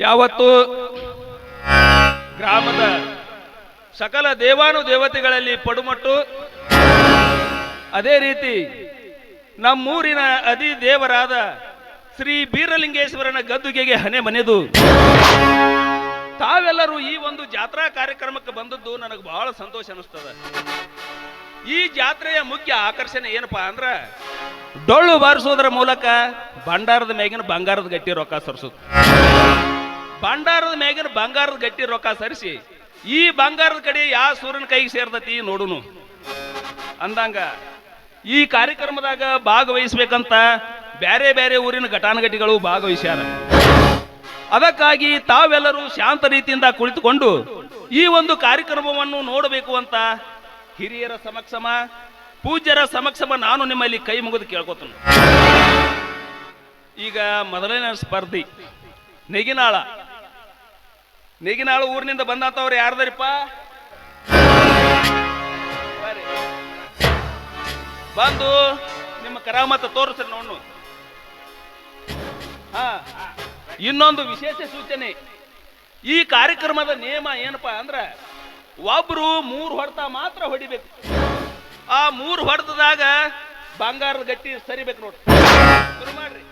ಯಾವತ್ತು ಗ್ರಾಮದ ಸಕಲ ದೇವಾನು ದೇವತೆಗಳಲ್ಲಿ ಪಡುಮಟ್ಟು, ಅದೇ ರೀತಿ ನಮ್ಮೂರಿನ ಅದಿ ದೇವರಾದ ಶ್ರೀ ಬೀರಲಿಂಗೇಶ್ವರನ ಗದ್ದುಗೆಗೆ ಹನೆ ಮನೆದು ತಾವೆಲ್ಲರೂ ಈ ಒಂದು ಜಾತ್ರಾ ಕಾರ್ಯಕ್ರಮಕ್ಕೆ ಬಂದದ್ದು ನನಗೆ ಬಹಳ ಸಂತೋಷ ಅನಿಸ್ತದೆ. ಈ ಜಾತ್ರೆಯ ಮುಖ್ಯ ಆಕರ್ಷಣೆ ಏನಪ್ಪಾ ಅಂದ್ರ ಡೊಳ್ಳು ಬಾರಿಸೋದ್ರ ಮೂಲಕ ಭಂಡಾರದ ಮೇಗಿನ ಬಂಗಾರದ ಗಟ್ಟಿ ರೊಕ್ಕ ಸರಿಸೋದು. ಭಂಡಾರದ ಮೇಗಿನ ಬಂಗಾರದ ಗಟ್ಟಿ ರೊಕ್ಕ ಸರಿಸಿ ಈ ಬಂಗಾರದ ಕಡೆ ಯಾವ ಸೂರ್ಯನ ಕೈಗೆ ಸೇರ್ತತಿ ನೋಡುನು ಅಂದಂಗ ಈ ಕಾರ್ಯಕ್ರಮದಾಗ ಭಾಗವಹಿಸ್ಬೇಕಂತ ಬೇರೆ ಬೇರೆ ಊರಿನ ಘಟಾನುಘಟಿಗಳು ಭಾಗವಹಿಸ್ಯಾರ. ಅದಕ್ಕಾಗಿ ತಾವೆಲ್ಲರೂ ಶಾಂತ ರೀತಿಯಿಂದ ಕುಳಿತುಕೊಂಡು ಈ ಒಂದು ಕಾರ್ಯಕ್ರಮವನ್ನು ನೋಡಬೇಕು ಅಂತ ಹಿರಿಯರ ಸಮಕ್ಷಮ, ಪೂಜ್ಯರ ಸಮಕ್ಷಮ ನಾನು ನಿಮ್ಮಲ್ಲಿ ಕೈ ಮುಗಿದು ಕೇಳ್ಕೊತೀನಿ. ಈಗ ಮೊದಲನೇ ಸ್ಪರ್ಧಿ ನೆಗಿನಾಳ ಊರಿನಿಂದ ಬಂದಂತವ್ರು ಯಾರ್ದಾರಿಪ್ಪ? ಬಂದು ನಿಮ್ಮ ಕರಾಮತ ತೋರಿಸ್ರಿ ನೋಡು. ಇನ್ನೊಂದು ವಿಶೇಷ ಸೂಚನೆ, ಈ ಕಾರ್ಯಕ್ರಮದ ನಿಯಮ ಏನಪ್ಪಾ ಅಂದ್ರ ಒಬ್ರು 3 ಹೊಡೆತ ಮಾತ್ರ ಹೊಡಿಬೇಕು. ಆ 3 ಹೊಡೆದಾಗ ಬಂಗಾರದ ಗಟ್ಟಿ ಸರಿಬೇಕು ನೋಡ್ರಿ. ಶುರು ಮಾಡ್ರಿ.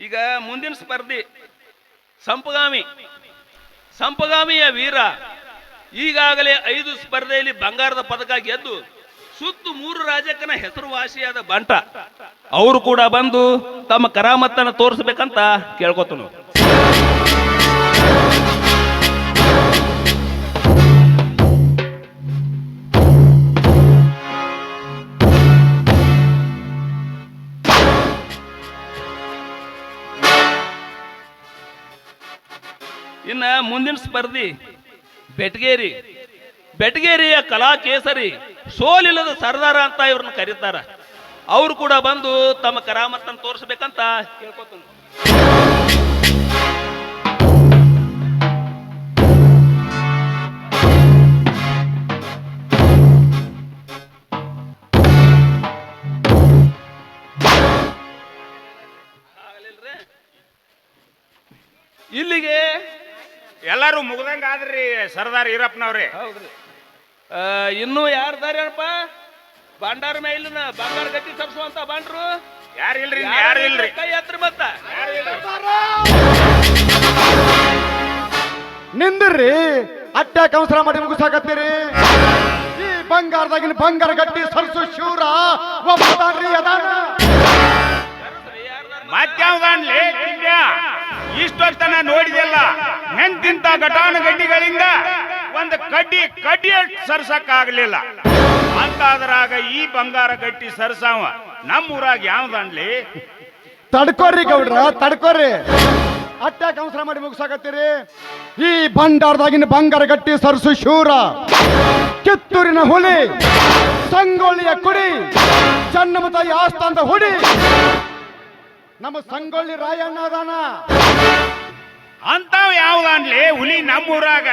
ಈಗ ಮುಂದಿನ ಸ್ಪರ್ಧಿ ಸಂಪಗಾಮಿಯ ವೀರ ಈಗಾಗಲೇ 5 ಸ್ಪರ್ಧೆಯಲ್ಲಿ ಬಂಗಾರದ ಪದಕ ಗೆದ್ದು ಸುತ್ತು 3 ರಾಜ್ಯಕ್ಕನ ಹೆಸರುವಾಸಿಯಾದ ಬಂಟ. ಅವರು ಕೂಡ ಬಂದು ತಮ್ಮ ಕರಾಮತ್ತನ್ನು ತೋರಿಸ್ಬೇಕಂತ ಕೇಳ್ಕೊತನು. ಇನ್ನ ಮುಂದಿನ ಸ್ಪರ್ಧಿ ಬೆಟಗೇರಿಯ ಕಲಾ ಕೇಸರಿ, ಸೋಲಿಲ್ಲದ ಸರ್ದಾರ ಅಂತ ಇವ್ರನ್ನ ಕರೀತಾರ. ಅವರು ಕೂಡ ಬಂದು ತಮ್ಮ ಕರಾಮತ್ತನ್ನು ತೋರಿಸ್ಬೇಕಂತ ಕೇಳ್ಕೊತಾನೆ. ಇಲ್ಲಿಗೆ ಎಲ್ಲರೂ ಮುಗ್ದಂಗ ಆದ್ರಿ ಸರ್ದಾರ್ ಈರಪ್ಪನವ್ರಿ. ಹೌದ್ರಿ. ಇನ್ನೂ ಯಾರ್ದಾರಪ್ಪ ಬಂಡಾರ ಮೇಲಿನ ಬಂಗಾರ ಗಟ್ಟಿ ತರಿಸುವಂತ ಬಂಡ್ರು ಯಾರು ಇಲ್ರಿ ಕೈ ಹತ್ರ ಮತ್ತ ನಿಂದ್ರಿ ಅಡ್ಡ ಕೌನ್ಸಲ ಮಾಡಿ ಮುಗಿಸಾಕತ್ತೀರಿ. ಈ ಬಂಗಾರದಾಗಿನ ಬಂಗಾರ ಗಟ್ಟಿ ಸರ್ಸು ಶೂರ ಒಬ್ಬದಾನ್ರಿ ಅದಾನ. ಮತ್ಯಾವ್ದಾನ್ಲಿ ಇಷ್ಟೊತ್ತನ ನೋಡಿದೆಲ್ಲ ನೆಂತಿಂತ ಘಟಾನುಘಟಿಗಳಿಂದ ಒಂದು ಕಡ್ಡಿ ಸರ್ಸಕ್ ಆಗ್ಲಿಲ್ಲ ಅಂತಾದ್ರಾಗ ಈ ಬಂಗಾರ ಗಟ್ಟಿ ಸರ್ಸಾವ ನಮ್ಮೂರಾಗ ಯಾವ್ದಾನ್ಲಿ? ತಡ್ಕೋರಿ ಗೌಡ್ರ, ತಡ್ಕೋರಿ. ಅಟ್ಟ ಕೌನ್ಸಲ ಮಾಡಿ ಮುಗಿಸಾಕತ್ತೀರಿ. ಈ ಭಂಡಾರದಾಗಿನ ಬಂಗಾರ ಗಟ್ಟಿ ಸರ್ಸು ಶೂರ, ಕಿತ್ತೂರಿನ ಹುಲಿ, ಸಂಗೊಳ್ಳಿಯ ಕುಡಿ, ಚನ್ನಮತ ಆಸ್ಥಾನದ ಹುಡಿ ನಮ್ಮ ಸಂಗೊಳ್ಳಿ ರಾಯಣ್ಣ ಅದಾನ. ಅಂತಾವ್ ಯಾವ್ದಾನ್ಲಿ ಹುಲಿ ನಮ್ಮೂರಾಗ?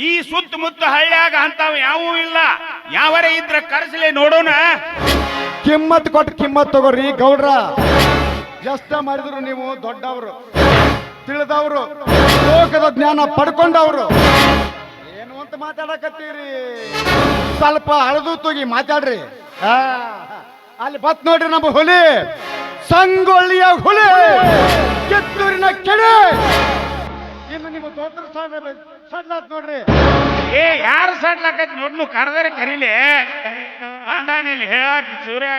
ಈ ಸುತ್ತಮುತ್ತ ಹಳ್ಳಿಯಾಗ ಅಂತಾವ್ ಯಾವೂ ಇಲ್ಲ. ಯಾವರೇ ಇದ್ರ ಕರೆಸಲಿ ನೋಡೋಣ. ಕಿಮ್ಮತ್ ಕೊಟ್ಟು ಕಿಮ್ಮತ್ ತಗೋರಿ ಗೌಡ್ರ. ಎಷ್ಟ ಮಾಡಿದ್ರು ನೀವು ದೊಡ್ಡವರು, ತಿಳಿದವರು, ಲೋಕದ ಜ್ಞಾನ ಪಡ್ಕೊಂಡವರು. ಏನು ಅಂತ ಮಾತಾಡಕತ್ತೀರಿ? ಸ್ವಲ್ಪ ಹಳದು ತೂಗಿ ಮಾತಾಡ್ರಿ. ಅಲ್ಲಿ ಬತ್ ನೋಡ್ರಿ ನಮ್ಮ ಹುಲಿ, ಸಂಗೊಳ್ಳಿಯ ಹುಲಿ, ಕಿತ್ತೂರಿನ ಕೆಡೆ. ಇನ್ನು ನಿಮ್ಮ ದೊಡ್ಡ ಸಡ್ಲಾತ್ ನೋಡ್ರಿ. ಯಾರು ಸಡ್ಲಾಕೈತಿ ನೋಡ್ನು ಕರೆದರೆ ಕರೀಲಿ ಅಂದಾನಿಲ್ಲಿ ಹೇಳ ಸೂರ್ಯ.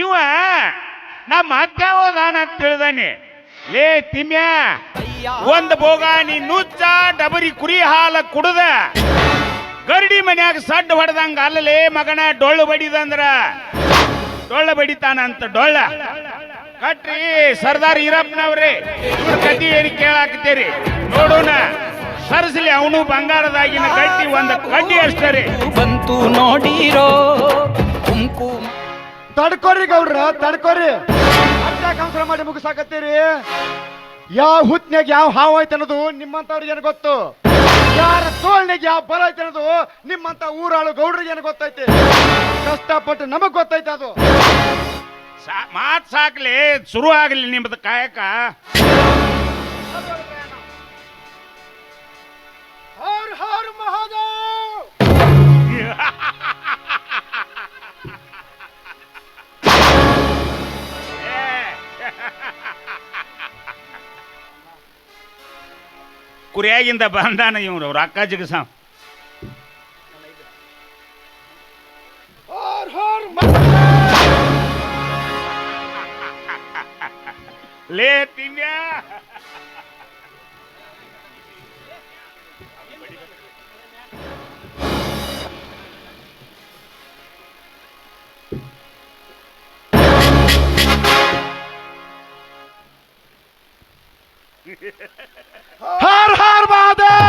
ಇವ ನಮ್ಮ ಅಕ್ಕ ಹೋದಾನ ಅಂತ ತಿಳಿದಾನೆ. ಲೇ ತಿಮ್ಯ ಒಂದ್ ಬೋಗ ನೀ ನುಚ್ಚ ಡಬರಿ ಕುರಿ ಹಾಲ ಕುಡದ ಗರಡಿ ಮನ್ಯಾಗ ಸಡ್ಡು ಹೊಡೆದಂಗ ಅಲ್ಲಲೇ ಮಗನ ಡೊಳ್ಳು ಬಡಿದಂದ್ರ ಡೊಳ್ಳ ಬಡಿತಾನಂತ ಡೊಳ್ಳ ಕಟ್ರಿ ಸರ್ದಾರ್ ಈರಪ್ಪನವ್ರಿ ಇವ್ರ ಕತಿ ಏನ್ ಕೇಳಾಕತ್ತೀರಿ ನೋಡೋಣ ಸರಸಲಿ ಅವನು ಬಂಗಾರದಾಗಿನ ಕಟ್ಟಿ ಒಂದ ಕಡ್ಡಿ ಅಷ್ಟರಿ ಬಂತು ನೋಡಿರೋ ಕುಂಕುಮ ತಡ್ಕೋರಿ ಗೌಡ್ರ ತಡ್ಕೋರಿ ಅಡ್ಡ ಕಂಸರ ಮಾಡಿ ಮುಗಿಸಾಕತ್ತೀರಿ ಯಾವ ಹುತ್ನ್ಯಾಗ ಯಾವ ಹಾವು ಐತೆ ಅನ್ನೋದು ನಿಮ್ಮಂತವ್ರಿಗೆ ಏನು ಗೊತ್ತು ಯಾರ ತೋಳ್ನಾಗ ಯಾವ ಬಲ ಐತೆ ಅನ್ನೋದು ನಿಮ್ಮಂತ ಊರಾಳು ಗೌಡ್ರಿಗೆ ಏನು ಗೊತ್ತೈತಿ ಕಷ್ಟಪಟ್ಟು ನಮಗ್ ಗೊತ್ತೈತೆ ಅದು ಮಾತ್ ಸಾಕ್ಲಿ ಶುರು ಆಗ್ಲಿ ನಿಮ್ದು ಕಾಯಕ ಹರ್ ಹರ್ ಮಹಾದೇವ್ ಕುರಿಯಾಗಿಂದ ಬಂದಾನ ಇವ್ರು ರೊಕ್ಕ ಜಿಗಸ ಹರ್ ಹರ್ ಲೇ ತಿನ್ಯ ಹರ್ ಹರ್ ಮಹಾದೇವ್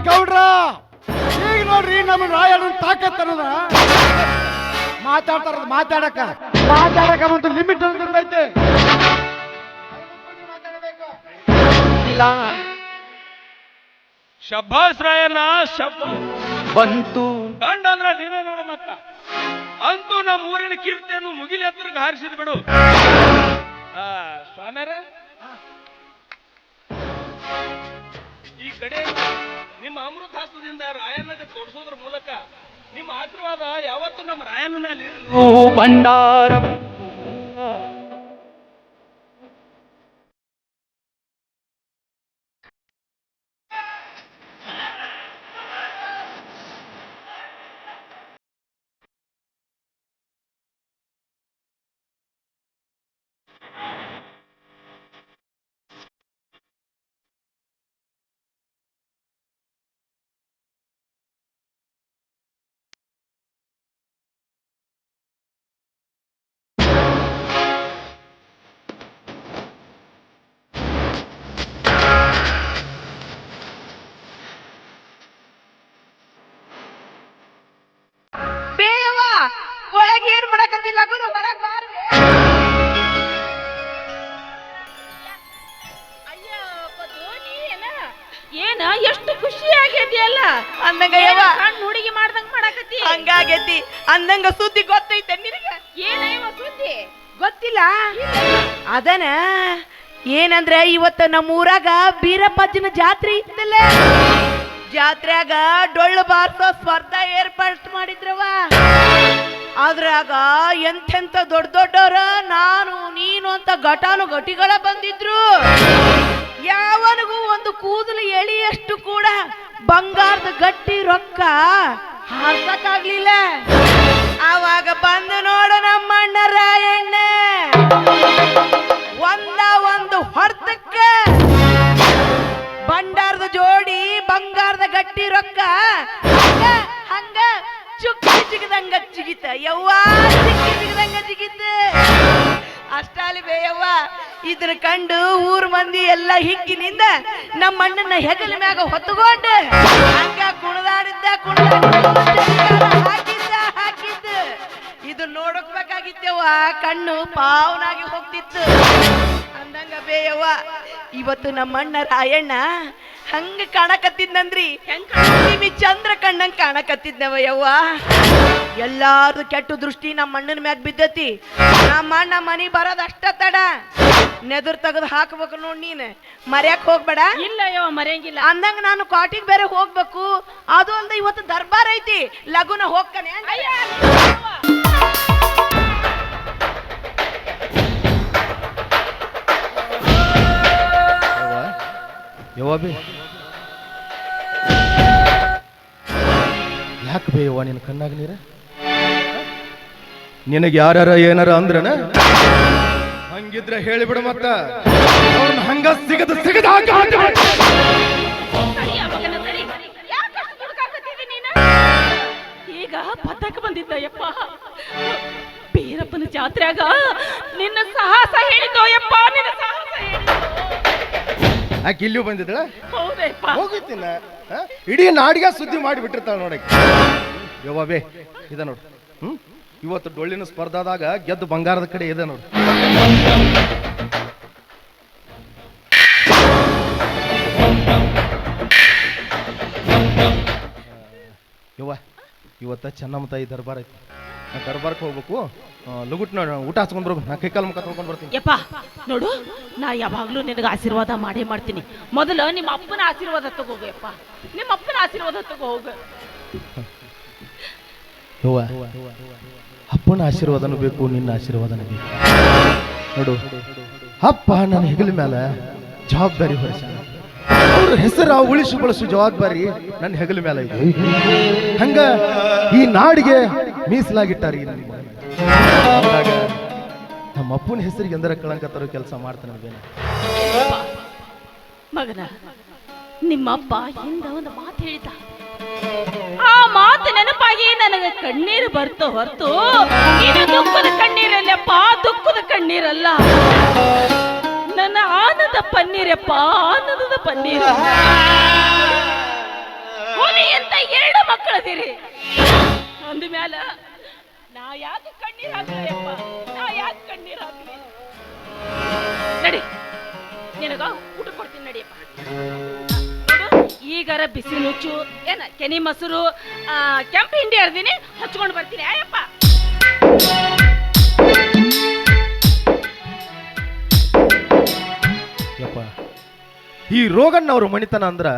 ಗೌಡ್ರ ಈಗ ನೋಡ್ರಿ ನಮ್ಮ ರಾಯಣ್ಣನ ತಾಕತ್ತನದ ಮಾತಾಡಕ ಒಂದು ಲಿಮಿಟ್ ಐತೆ ಶಬ್ಬಾಸ್ ರಾಯಣ್ಣ ಶಬ್ಬ ಬಂತು ಗಂಡ ಅಂದ್ರ ನೀವೇ ನೋಡ ಮತ್ತ ಅಂತೂ ನಮ್ಮ ಊರಿನ ಕೀರ್ತಿಯನ್ನು ಮುಗಿಲಿ ಹತ್ರಕ್ಕೆ ಹಾರಿಸಿದ್ ಬಿಡು ಸ್ವಾಮ್ಯಾರ ಈ ಕಡೆ ನಿಮ್ಮ ಅಮೃತ ಹಸ್ತದಿಂದ ರಾಯಣ್ಣಗೆ ತೋರಿಸೋದ್ರ ಮೂಲಕ ನಿಮ್ಮ ಆಶೀರ್ವಾದ ಯಾವತ್ತು ನಮ್ಮ ರಾಯಣ್ಣ ಮೇಲೆ ಇರ್ಲಿ. ಭಂಡಾರ ಒಳಗೆ ಏನ್ ಮಾಡಕತ್ತಿಲ್ಲ ಹೊರಗ್ ಬಾರ್ರಿ. ಏನ ಎಷ್ಟು ಖುಷಿ ಆಗೈತಿ ಅಲ್ಲ ಅಂದಂಗ ಯವ್ವ ಸಣ್ಣ ಹುಡುಗಿ ಮಾಡ್ದಂಗ ಮಾಡಕತ್ತಿ ಹಂಗಾಗೈತಿ ಅಂದಂಗ ಸುದ್ದಿ ಗೊತ್ತೈತೆ ನಿನಗ ಏನಯ್ಯವ ಸುದ್ದಿ ಗೊತ್ತಿಲ್ಲ ಅದನ ಏನಂದ್ರೆ ಇವತ್ತ ನಮ್ಮ ಊರಾಗ ಬೀರಪ್ಪಜ್ಜನ ಜಾತ್ರೆ ಇತ್ತಲ್ಲ ಜಾತ್ರೆಯಾಗ ಡೊಳ್ಳು ಬಾರ್ಸೋ ಸ್ಪರ್ಧಾ ಏರ್ಪಾಟ್ ಮಾಡಿದ್ರವ ಅದ್ರಾಗ ಎಂತೆಂತ ದೊಡ್ಡ ದೊಡ್ಡವ್ರ ನಾನು ನೀನು ಅಂತ ಘಟಾನು ಘಟಿಗಳ ಬಂದಿದ್ರು ಯಾವನಿಗೂ ಒಂದು ಕೂದಲು ಎಳಿಯಷ್ಟು ಕೂಡ ಬಂಗಾರದ ಗಟ್ಟಿ ರೊಕ್ಕ ಹಾರ್ಸಕ್ಕಾಗ್ಲಿಲ್ಲ ಆವಾಗ ಬಂದು ನೋಡ ನಮ್ಮಣ್ಣ ರಾಯಣ್ಣ ಒಂದು ಹೊರ್ತಕ್ಕ ಬಂಡಾರದ ಜೋಡಿ ಬಂಗಾರದ ಗಟ್ಟಿ ರೊಕ್ಕ ಹಂಗ ಚುಕ್ಕಿ ಜಿಗದಂಗ ಜಿಗಿತ ಯವ್ವ ಚಿಕ್ಕಿ ಜಿಗದಂಗ ಜಿಗಿತ ಅಷ್ಟಾಲಿ ಬೇಯವ್ವ ಇದನ್ನ ಕಂಡು ಊರ್ ಮಂದಿ ಎಲ್ಲ ಹಿಗ್ಗಿನಿಂದ ನಮ್ಮ ಅಣ್ಣನ ಹೆಗಲ ಮ್ಯಾಗ ಹೊತ್ತುಕೊಂಡು ಹಂಗ ಕುಣದಾಡಿದ್ದ ಹಾಕಿದ್ದ ಇದು ನೋಡಕ್ಬೇಕಾಗಿತ್ತವ್ವ ಕಣ್ಣು ಪಾವನಾಗಿ ಹೋಗ್ತಿತ್ತು ಅಂದಂಗ ಬೇಯವ್ವ ಇವತ್ತು ನಮ್ಮ ಅಣ್ಣ ರಾಯಣ್ಣ ಹಂಗ ಕಾಣಕತ್ತಿದ್ನಂದ್ರಿ ನಿಮಿ ಚಂದ್ರ ಕಣ್ಣಂಗ್ ಕಾಣಕತ್ತಿದ್ನವ ಯವ್ವ ಎಲ್ಲಾರ್ದು ಕೆಟ್ಟ ದೃಷ್ಟಿ ನಮ್ಮ ಅಣ್ಣನ ಮ್ಯಾಗ ಬಿದ್ದತಿ ನಮ್ಮ ಅಣ್ಣ ಮನಿ ಬರೋದ್ ಅಷ್ಟ ತಡ ನೆದುರು ತೆಗೆದು ಹಾಕ್ಬೇಕು ನೋಡ್ ನೀನ್ ಮರ್ಯಾಕ್ ಹೋಗ್ಬೇಡ ಇಲ್ಲ ಯವ್ವ ಮರೆಯಂಗಿಲ್ಲ ಅಂದಂಗ ನಾನು ಕಾಟಿಗೆ ಬೇರೆ ಹೋಗ್ಬೇಕು ಅದು ಅಲ್ದ ಇವತ್ತು ದರ್ಬಾರ್ ಐತಿ ಲಗುನ ಹೋಗ್ತಾನೆ ಯವ್ವ ಯಾಕೆ ಬೇ ಯವ್ವ ನಿನ್ನ ಕಣ್ಣಾಗ ನೀರ? ನಿನಗೆ ಯಾರ ಏನಾರ ಅಂದ್ರನ ಹಂಗಿದ್ರೆ ಹೇಳಿಬಿಡು ಮತ್ತ ಅವ್ರನ್ನ ಹಂಗ ಸಿಗದ ತಡಿಯ ಮಗನ ತಡಿ. ಯಾಕಷ್ಟು ದುಡುಕಾಕತ್ತಿದಿ ನೀನು? ಈಗ ಪತಕ ಬಂದಿದ್ದ ಯಪ್ಪ. ಬೀರಪ್ಪನ ಜಾತ್ರೆಯಾಗ ನಿನ್ನ ಸಾಹಸ ಹೇಳಿದ್ದೋ ಯಪ್ಪ, ನಿನ್ನ ಸಾಹಸ ಹೇಳಿದ್ದೋ. ಯಾಕೆ ಇಲ್ಲಿಯೂ ಬಂದಿದ್ದಳ? ಹೌದಪ್ಪ. ಹೋಗಿತ್ತಿನ ಇಡೀ ನಾಡಿಗೆ ಸುದ್ದಿ ಮಾಡಿ ಬಿಟ್ಟಿರ್ತಾಳ ನೋಡಕ್ಕೆ. ಯವ್ವ ಬೇ ಇದ ನೋಡು. ಇವತ್ತು ಡೊಳ್ಳಿನ ಸ್ಪರ್ಧಾದಾಗ ಗೆದ್ದು ಬಂಗಾರದ ಕಡೆ ಇದೆ ನೋಡು. ಯವ್ವ ಇವತ್ತ ಚೆನ್ನಮ್ಮ ತಾಯಿ ದರ್ಬಾರ್ ಐತಿ. ನಾ ದರ್ಬಾರ್ಗೆ ಹೋಗ್ಬೇಕು. ಲಗುಟ್ ನೋಡಿ ಊಟ ಹಚ್ಕೊಂಡ್ ಬರ್ಬೇಕು. ನಾ ಕೈಕಾಲ ಮುಖ ತೊಳ್ಕೊಂಡ್ ಬರ್ತೀನಿ. ಯಪ್ಪ ನೋಡು, ನಾ ಯಾವಾಗ್ಲೂ ನಿನಗೆ ಆಶೀರ್ವಾದ ಮಾಡೇ ಮಾಡ್ತೀನಿ. ಮೊದಲು ನಿಮ್ಮ ಅಪ್ಪನ ಆಶೀರ್ವಾದ ತಗೋಗು ಯಪ್ಪ. ನಿಮ್ಮ ಅಪ್ಪನ ಆಶೀರ್ವಾದ ತಗೋ ಹೋಗು. ಯವ್ವ ಅಪ್ಪನ ಆಶೀರ್ವಾದನೂ ಬೇಕು, ನಿನ್ನ ಆಶೀರ್ವಾದನೂ ಬೇಕು. ನೋಡು, ಅಪ್ಪ ನನ್ನ ಹೆಗಲ ಮೇಲೆ ಜವಾಬ್ದಾರಿ ಹೊರಿಸ. ಅವ್ರ ಹೆಸರು ಉಳಿಸಿ ಬಳಸು ಜವಾಬ್ದಾರಿ ನನ್ನ ಹೆಗಲ ಮೇಲೆ ಇದೆ. ಹಂಗ ಈ ನಾಡಿಗೆ ಮೀಸಲಾಗಿಟ್ಟಾರಿ. ನಮ್ಮ ಅಪ್ಪನ ಹೆಸರಿಗೆ ಎಂದರ ಕಳಂಕ ತರೋ ಕೆಲಸ ಮಾಡ್ತಾನೆ. ಮಗನ, ನಿಮ್ಮಪ್ಪ ಹಿಂದ ಒಂದು ಮಾತು ಹೇಳಿದ. ಆ ಮಾತು ನೆನಪಾಗಿ ನನಗೆ ಕಣ್ಣೀರು ಬರ್ತು ಹೊರತು ಇದು ದುಃಖದ ಕಣ್ಣೀರಲ್ಲಪ್ಪ, ದುಃಖದ ಕಣ್ಣೀರಲ್ಲ. ನನ್ನ ಆನಂದ ಪನ್ನೀರಪ್ಪ, ಆನಂದದ ಪನ್ನೀರು. ಅಂತ 2 ಮಕ್ಕಳದಿರಿ ಅಂದ್ಮ್ಯಾಲ ನಾ ಯಾಕೆ ಕಣ್ಣೀರ್ ಹಾಕ್ಲಪ್ಪ? ನಾ ಯಾಕೆ ಕಣ್ಣೀರ್ ಹಾಕ್ಲಿ? ನಡಿ, ನಿನಗ ಊಟ ಕೊಡ್ತೀನಿ ನಡಿಯಪ್ಪ. ಈಗಾರ ಬಿಸಿ ನುಚ್ಚು ಏನ ಕೆನಿ ಮೊಸರು ಕೆಂಪು ಹಿಂಡಿ ಅರ್ದಿನಿ, ಹಚ್ಕೊಂಡು ಬರ್ತೀನಿ. ಆಯಪ್ಪ ಯಪ್ಪ, ಈ ರೋಗಣ್ಣವ್ರ ಮಣಿತನ ಅಂದ್ರ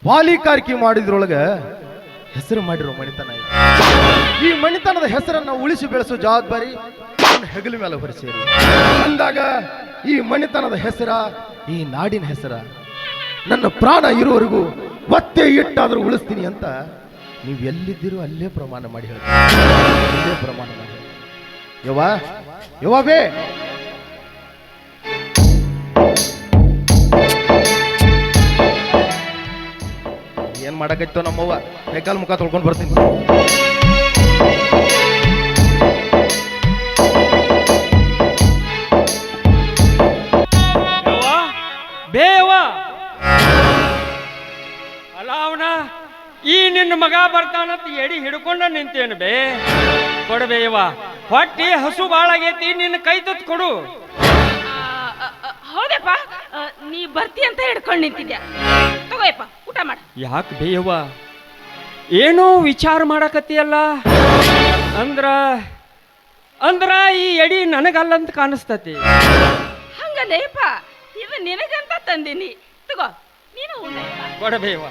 ವಾಲಿಕಾರಿಕೆ ಮಾಡಿದ್ರೊಳಗ ಹೆಸರು ಮಾಡಿರೋ ಮಣಿತನ ಇದೆ. ಈ ಮಣಿತನದ ಹೆಸರನ್ನ ಉಳಿಸಿ ಬೆಳೆಸೋ ಜವಾಬ್ದಾರಿ ನನ್ನ ಹೆಗಲ ಮೇಲೆ ಹೊರಿಸಿರಿ. ಅಂದಾಗ ಈ ಮಣಿತನದ ಹೆಸರ, ಈ ನಾಡಿನ ಹೆಸರ ನನ್ನ ಪ್ರಾಣ ಇರುವವರೆಗೂ ಮತ್ತೆ ಇಟ್ಟಾದ್ರೂ ಉಳಿಸ್ತೀನಿ ಅಂತ ನೀವು ಎಲ್ಲಿದ್ದೀರೋ ಅಲ್ಲೇ ಪ್ರಮಾಣ ಮಾಡಿ ಹೇಳಿ. ಅಲ್ಲೇ ಪ್ರಮಾಣ ಮಾಡಿ ಹೇಳಿ. ಯವ್ವ ಬೇ ಏನ್ ಮಾಡಕೈತೋ ನಮ್ಮವ್ವ. ಕೈಕಾಲು ಮುಖ ತೊಳ್ಕೊಂಡು ಬರ್ತೀನಿ. ಬೇವ ಅಲ್ಲ, ಅವನ ಈ ನಿನ್ನ ಮಗ ಬರ್ತಾನಂತ ಎಡಿ ಹಿಡ್ಕೊಂಡ ನಿಂತೇನು ಬೇ? ಕೊಡಬೇವ, ಹೊಟ್ಟಿ ಹಸು ಬಾಳಾಗೈತಿ, ನಿನ್ನ ಕೈ ತತ್ ಕೊಡು. ಹೌದಪ್ಪ, ನೀ ಬರ್ತಿ ಅಂತ ಹಿಡ್ಕೊಂಡು ನಿಂತಿದ್ಯಾ. ತಗೋಯಪ್ಪ, ಊಟ ಮಾಡ. ಯಾಕೆ ಬೇಯವ್ವ, ಏನೋ ವಿಚಾರ ಮಾಡಕತ್ತಿಯಲ್ಲ? ಅಂದ್ರ ಈ ಎಡಿ ನನಗಲ್ಲಂತ ಕಾಣಿಸ್ತತಿ. ಹಂಗಲ್ಲಪ್ಪ, ಇದು ನಿನಗಂತ ತಂದಿನಿ. ತಗೋ, ನೀನು ಉಣ್ಣಪ್ಪ. ಕೊಡಬೇವ,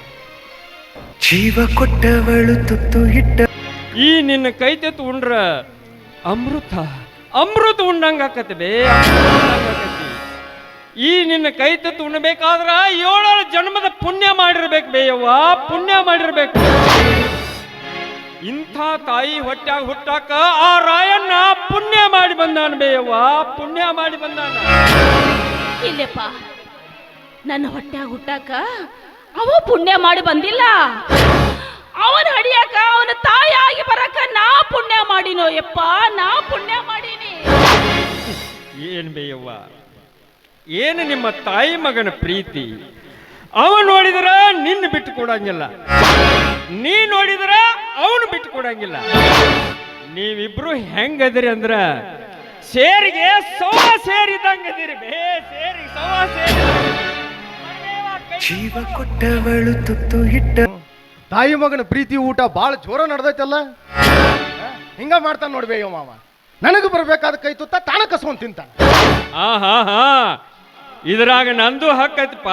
ಜೀವ ಕೊಟ್ಟವಳು ತುತ್ತು ಇಟ್ಟ ಈ ನಿನ್ನ ಕೈ ತೆತ್ತು ಉಂಡ್ರ ಅಮೃತ ಉಂಡಂಗ ಆಕತಿ ಬೇ. ಈ ನಿನ್ನ ಕೈ ತೆತ್ತು ಉಣ್ಣಬೇಕಾದ್ರ 7 ಜನ್ಮದ ಪುಣ್ಯ ಮಾಡಿರ್ಬೇಕು ಬೇಯವ್ವ, ಪುಣ್ಯ ಮಾಡಿರ್ಬೇಕು. ಇಂಥ ತಾಯಿ ಹೊಟ್ಯಾಗ ಹುಟ್ಟಾಕ ಆ ರಾಯಣ್ಣ ಪುಣ್ಯ ಮಾಡಿ ಬಂದಾನ ಬೇಯವ್ವ, ಪುಣ್ಯ ಮಾಡಿ ಬಂದಾನ. ಇಲ್ಲಪ್ಪ, ನನ್ನ ಹೊಟ್ಯಾಗ ಹುಟ್ಟಾಕ ಅವ ಪುಣ್ಯ ಮಾಡಿ ಬಂದಿಲ್ಲ. ಅವನ ಹಡಿಯಾಕ, ಅವನ ತಾಯಿಯಾಗಿ ಬರಕ ನಾ ಪುಣ್ಯ ಮಾಡಿನೋ ಯಪ್ಪ, ನಾ ಪುಣ್ಯ ಮಾಡೀನಿ. ಏನ್ ಬೇಯವ್ವ, ಏನು ನಿಮ್ಮ ತಾಯಿ ಮಗನ ಪ್ರೀತಿ. ಅವ ನೋಡಿದ್ರ ನಿನ್ನ ಬಿಟ್ಟು ಕೊಡಂಗಿಲ್ಲ, ನೀ ನೋಡಿದ್ರ ಅವನು ಬಿಟ್ಟು ಕೊಡಂಗಿಲ್ಲ. ನೀವಿಬ್ರು ಹೆಂಗದಿರಿ ಅಂದ್ರ ಸೇರಿಗೆ ಸವಾ ಸೇರಿದಂಗದಿರಿ ಬೇ. ಸೇರಿಗೆ ಸವಾ ಸೇರಿ ಜೀವ ಕೊಟ್ಟವಳು ತುತ್ತು ಇಟ್ಟ ತಾಯಿ ಮಗನ ಪ್ರೀತಿ ಊಟ ಬಾಳ ಜೋರ ನಡೆದೈತಲ್ಲ. ಹಿಂಗ ಮಾಡ್ತಾನ ನೋಡ್ಬೇಯೋ ಮಾವ. ನನಗೆ ಬರ್ಬೇಕಾದ ಕೈ ತುತ್ತ ತಾಣ ಕಸ್ಕೊಂಡ್ ತಿಂತ. ಇದ್ರಾಗ ನಂದು ಹಕ್ಕೈತಪ್ಪ.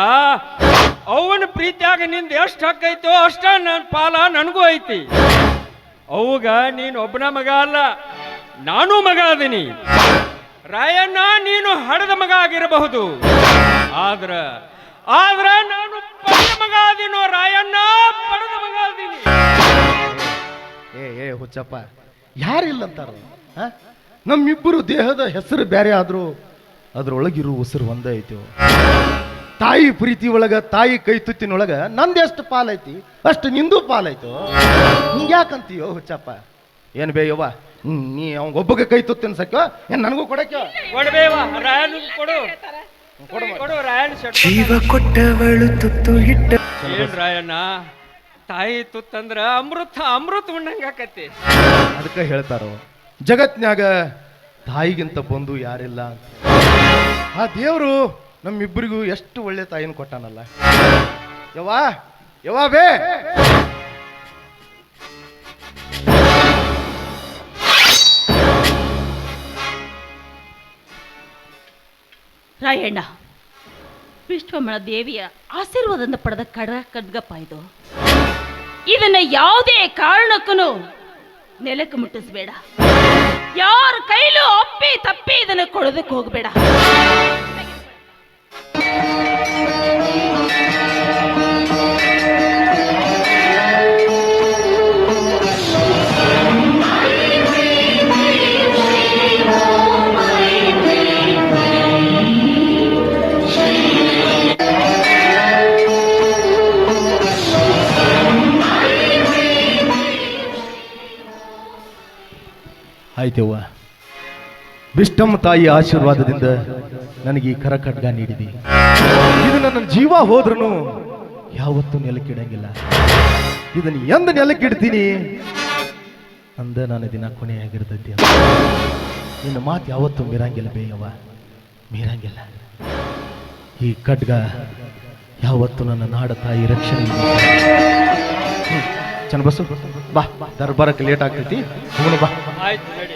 ಅವನ ಪ್ರೀತಿಯಾಗ ನಿಂದ ಎಷ್ಟು ಹಕ್ಕೈತೋ ಅಷ್ಟ ನನ್ನ ಪಾಲ ನನಗೂ ಐತಿ. ಅವಾಗ ನೀನು ಒಬ್ಬನ ಮಗ ಅಲ್ಲ, ನಾನು ಮಗ ಅದೀನಿ. ರಾಯಣ್ಣ ನೀನು ಹಡದ ಮಗ ಆಗಿರಬಹುದು, ಆದ್ರ ಆದ್ರೆ ನಾನು ಪಡೆದ ಮಗ ಅದೀನೋ ರಾಯಣ್ಣ, ಪಡೆದ ಮಗ ಅದೀನಿ. ಏ ಹುಚ್ಚಪ್ಪ, ಯಾರಿಲ್ಲ ಅಂತಾರ? ನಮ್ಮಿಬ್ಬರು ದೇಹದ ಹೆಸರು ಬೇರೆ ಆದ್ರೂ ಅದ್ರೊಳಗಿರೋ ಉಸಿರು ಒಂದೇ ಐತಿ. ತಾಯಿ ಪ್ರೀತಿ ಒಳಗ, ತಾಯಿ ಕೈ ತುತ್ತಿನೊಳಗ ನಂದೆಷ್ಟು ಪಾಲೈತಿ ಅಷ್ಟು ನಿಂದು ಪಾಲೈತು. ಹಿಂಗ್ಯಾಕಂತೀಯೋ ಹುಚ್ಚಪ್ಪ? ಏನ್ ಬೇಯವ್ವ, ನೀ ಅವಂಗೊಬ್ಬಗೆ ಕೈ ತುತ್ತಿನ ಸಕ್ಯೋ ಏನ್ ನನಗೂ ಕೊಡಕ್ಯೋ? ಕೊಡ್ಬೇವ ರಾಯಣ್ಣ, ಕೊಡು ಕೊಡು ರಾಯಣ್ಣ. ಜೀವ ಕೊಟ್ಟವಳು ತುತ್ತು ಇಟ್ಟ. ಏನ್ ರಾಯಣ್ಣ, ತಾಯಿ ತುತ್ತಂದ್ರ ಅಮೃತ ಅಮೃತ ಉಣ್ಣಂಗ ಆಕತಿ. ಅದಕ್ಕೆ ಹೇಳ್ತಾರೋ ಜಗತ್ನ್ಯಾಗ ತಾಯಿಗಿಂತ ಬಂದು ಯಾರಿಲ್ಲ ಅಂತ. ಆ ದೇವ್ರು ನಮ್ಮಿಬ್ಬರಿಗೂ ಎಷ್ಟು ಒಳ್ಳೆ ತಾಯಿನ ಕೊಟ್ಟಾನಲ್ಲ. ಯವ್ವಾ ಬೇ, ರಾಯಣ್ಣ, ವಿಶ್ವಮಣ ದೇವಿಯ ಆಶೀರ್ವಾದದಿಂದ ಪಡೆದ ಖಡ್ಗಪ್ಪ ಇದು. ಇದನ್ನ ಯಾವುದೇ ಕಾರಣಕ್ಕೂ ನೆಲಕ್ಕೆ ಮುಟ್ಟಿಸ್ಬೇಡ. ಯಾರ ಕೈಲೂ ಅಪ್ಪಿ ತಪ್ಪಿ ಇದನ್ನು ಕೊಡೋದಕ್ಕೆ ಹೋಗಬೇಡ. ಆಯ್ತವ್ವ, ವಿಷ್ಣಮ್ಮ ತಾಯಿ ಆಶೀರ್ವಾದದಿಂದ ನನಗೆ ಈ ಕರ ಖಡ್ಗ ನೀಡಿದೆ. ಇದು ನನ್ನ ಜೀವ ಹೋದ್ರೂ ಯಾವತ್ತೂ ನೆಲಕ್ಕಿಡಂಗಿಲ್ಲ. ಇದನ್ನು ಎಂದ ನೆಲಕ್ಕಿಡ್ತೀನಿ ಅಂದ ನನ್ನ ದಿನ ಕೊನೆಯಾಗಿರ್ತೈತಿ. ನಿನ್ನ ಮಾತು ಯಾವತ್ತೂ ಮೀರಂಗಿಲ್ಲ ಬೇಯವ್ವ, ಮೀರಂಗಿಲ್ಲ. ಈ ಖಡ್ಗ ಯಾವತ್ತೂ ನನ್ನ ನಾಡ ತಾಯಿ ರಕ್ಷಣೆ. ಚನ್ನಬಸು ಬಾ, ದರ್ಬಾರಕ್ಕೆ ಲೇಟ್ ಆಗ್ತೈತಿ, ಹೋಗೋಣ ಬಾ. ಆಯ್ತು ನಡಿ.